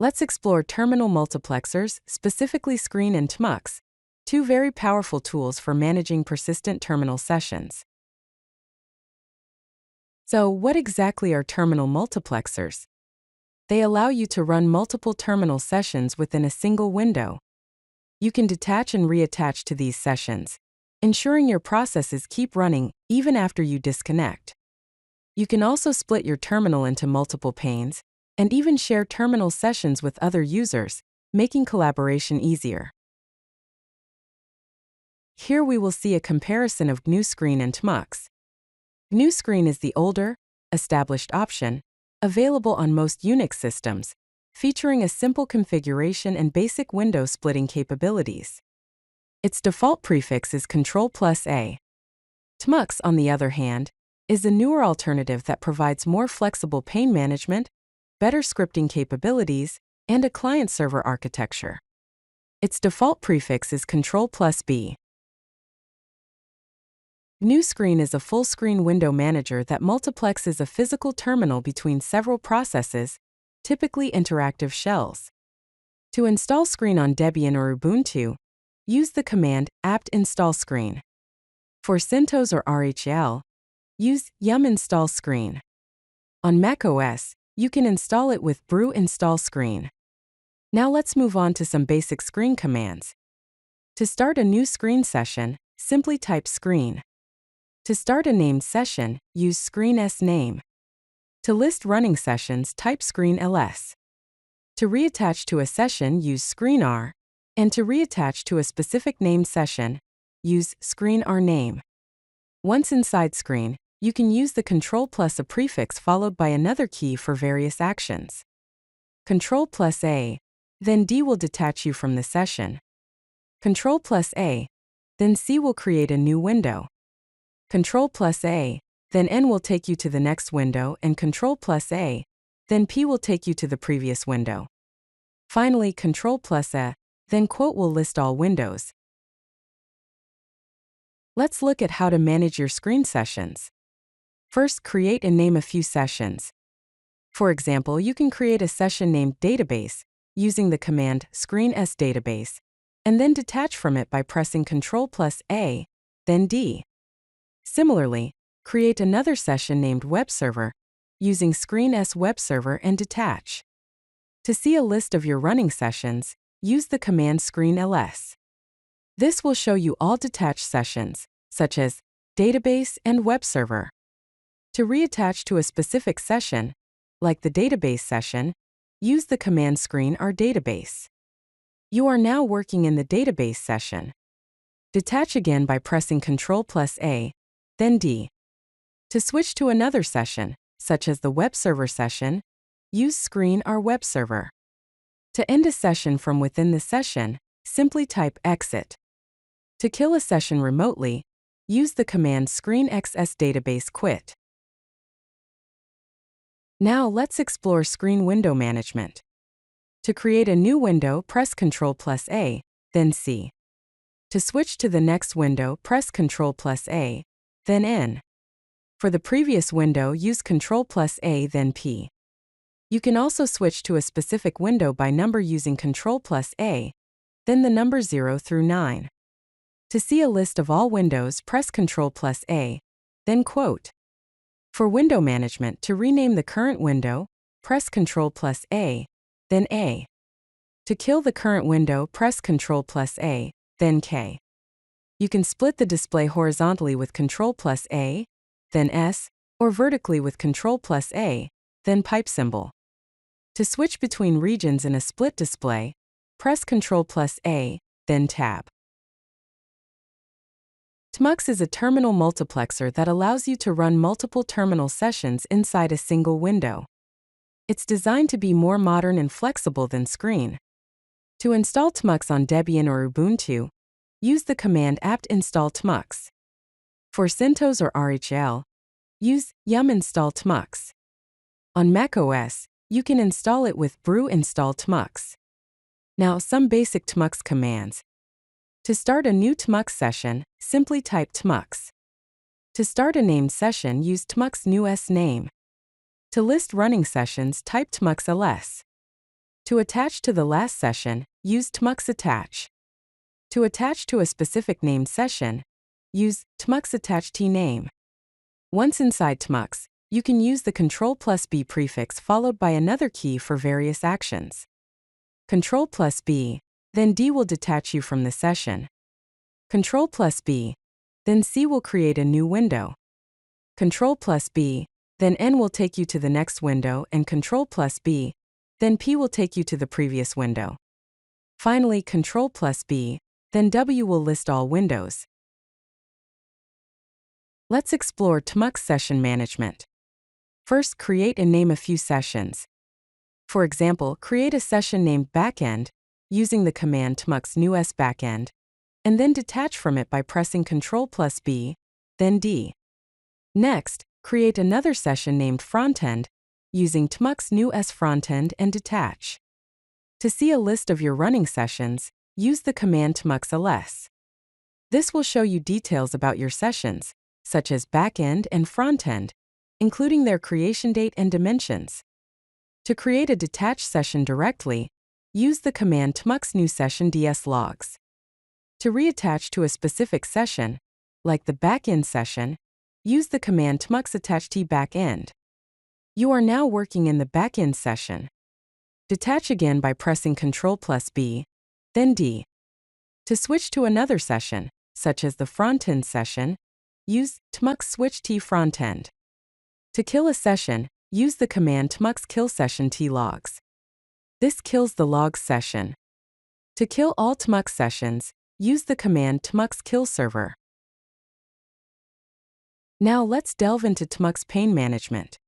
Let's explore terminal multiplexers, specifically Screen and tmux, two very powerful tools for managing persistent terminal sessions. So, what exactly are terminal multiplexers? They allow you to run multiple terminal sessions within a single window. You can detach and reattach to these sessions, ensuring your processes keep running even after you disconnect. You can also split your terminal into multiple panes, and even share terminal sessions with other users, making collaboration easier. Here we will see a comparison of GNU Screen and tmux. GNU Screen is the older, established option, available on most Unix systems, featuring a simple configuration and basic window splitting capabilities. Its default prefix is Ctrl+A. tmux, on the other hand, is a newer alternative that provides more flexible pane management, better scripting capabilities, and a client-server architecture. Its default prefix is Ctrl+B. GNU Screen is a full-screen window manager that multiplexes a physical terminal between several processes, typically interactive shells. To install Screen on Debian or Ubuntu, use the command apt install screen. For CentOS or RHEL, use yum install screen. On macOS, you can install it with brew install screen. Now let's move on to some basic screen commands. To start a new screen session, simply type screen. To start a named session, use screen s-name. To list running sessions, type screen ls. To reattach to a session, use screen r, and to reattach to a specific named session, use screen rname. Once inside screen, you can use the Ctrl plus a prefix followed by another key for various actions. Ctrl+A, then D will detach you from the session. Ctrl+A, then C will create a new window. Ctrl+A, then N will take you to the next window, and Ctrl+A, then P will take you to the previous window. Finally, Ctrl+A, then quote will list all windows. Let's look at how to manage your screen sessions. First, create and name a few sessions. For example, you can create a session named database using the command screen s-database, and then detach from it by pressing Ctrl+A, then D. Similarly, create another session named web server using screen s-web server and detach. To see a list of your running sessions, use the command screen ls. This will show you all detached sessions, such as database and web server. To reattach to a specific session, like the database session, use the command screen rdatabase. You are now working in the database session. Detach again by pressing Ctrl+A, then D. To switch to another session, such as the web server session, use screen rweb server. To end a session from within the session, simply type exit. To kill a session remotely, use the command screen xsdatabase quit. Now let's explore screen window management. To create a new window, press Ctrl+A, then C. To switch to the next window, press Ctrl+A, then N. For the previous window, use Ctrl+A, then P. You can also switch to a specific window by number using Ctrl+A, then the number 0 through 9. To see a list of all windows, press Ctrl+A, then quote. For window management, to rename the current window, press Ctrl+A, then A. To kill the current window, press Ctrl+A, then K. You can split the display horizontally with Ctrl+A, then S, or vertically with Ctrl+A, then pipe symbol. To switch between regions in a split display, press Ctrl+A, then Tab. tmux is a terminal multiplexer that allows you to run multiple terminal sessions inside a single window. It's designed to be more modern and flexible than Screen. To install tmux on Debian or Ubuntu, use the command apt install tmux. For CentOS or RHEL, use yum install tmux. On macOS, you can install it with brew install tmux. Now, some basic tmux commands. To start a new tmux session, simply type tmux. To start a named session, use tmux new s-name. To list running sessions, type tmux ls. To attach to the last session, use tmux attach. To attach to a specific named session, use tmux attach tname. Once inside tmux, you can use the Ctrl+B prefix followed by another key for various actions. Ctrl+B, then D will detach you from the session. Ctrl+B, then C will create a new window. Ctrl+B, then N will take you to the next window, and Ctrl+B, then P will take you to the previous window. Finally, Ctrl+B, then W will list all windows. Let's explore tmux session management. First, create and name a few sessions. For example, create a session named Backend using the command tmux new s backend, and then detach from it by pressing Ctrl+B, then D. Next, create another session named Frontend using tmux new s frontend and detach. To see a list of your running sessions, use the command tmux ls. This will show you details about your sessions, such as backend and frontend, including their creation date and dimensions. To create a detached session directly, use the command tmux new session ds-logs. To reattach to a specific session, like the backend session, use the command tmux attach t-backend. You are now working in the backend session. Detach again by pressing Ctrl+B, then D. To switch to another session, such as the frontend session, use tmux switch t-frontend. To kill a session, use the command tmux kill session t-logs. This kills the logs session. To kill all tmux sessions, use the command tmux kill server. Now let's delve into tmux pane management.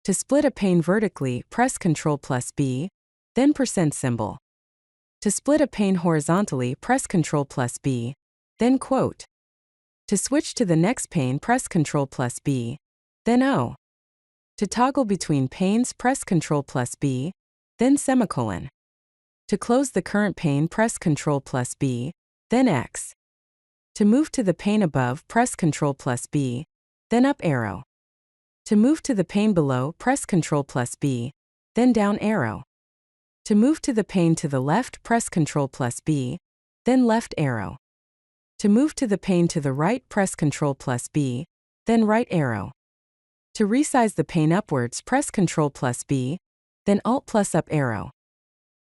To split a pane vertically, press Ctrl+B, then %symbol. To split a pane horizontally, press Ctrl+B, then quote. To switch to the next pane, press Ctrl+B, then O. To toggle between panes, press Ctrl+B, then semicolon. To close the current pane, press Ctrl+B, then X. To move to the pane above, press Ctrl+B, then up arrow. To move to the pane below, press Ctrl+B, then down arrow. To move to the pane to the left, press Ctrl+B, then left arrow. To move to the pane to the right, press Ctrl+B, then right arrow. To resize the pane upwards, press Ctrl+B, then Alt+up arrow.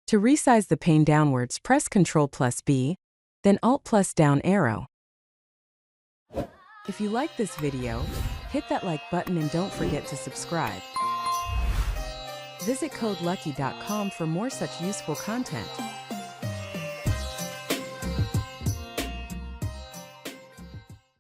To resize the pane downwards, press Ctrl+B, then Alt+down arrow. If you like this video, hit that like button and don't forget to subscribe. Visit codelucky.com for more such useful content.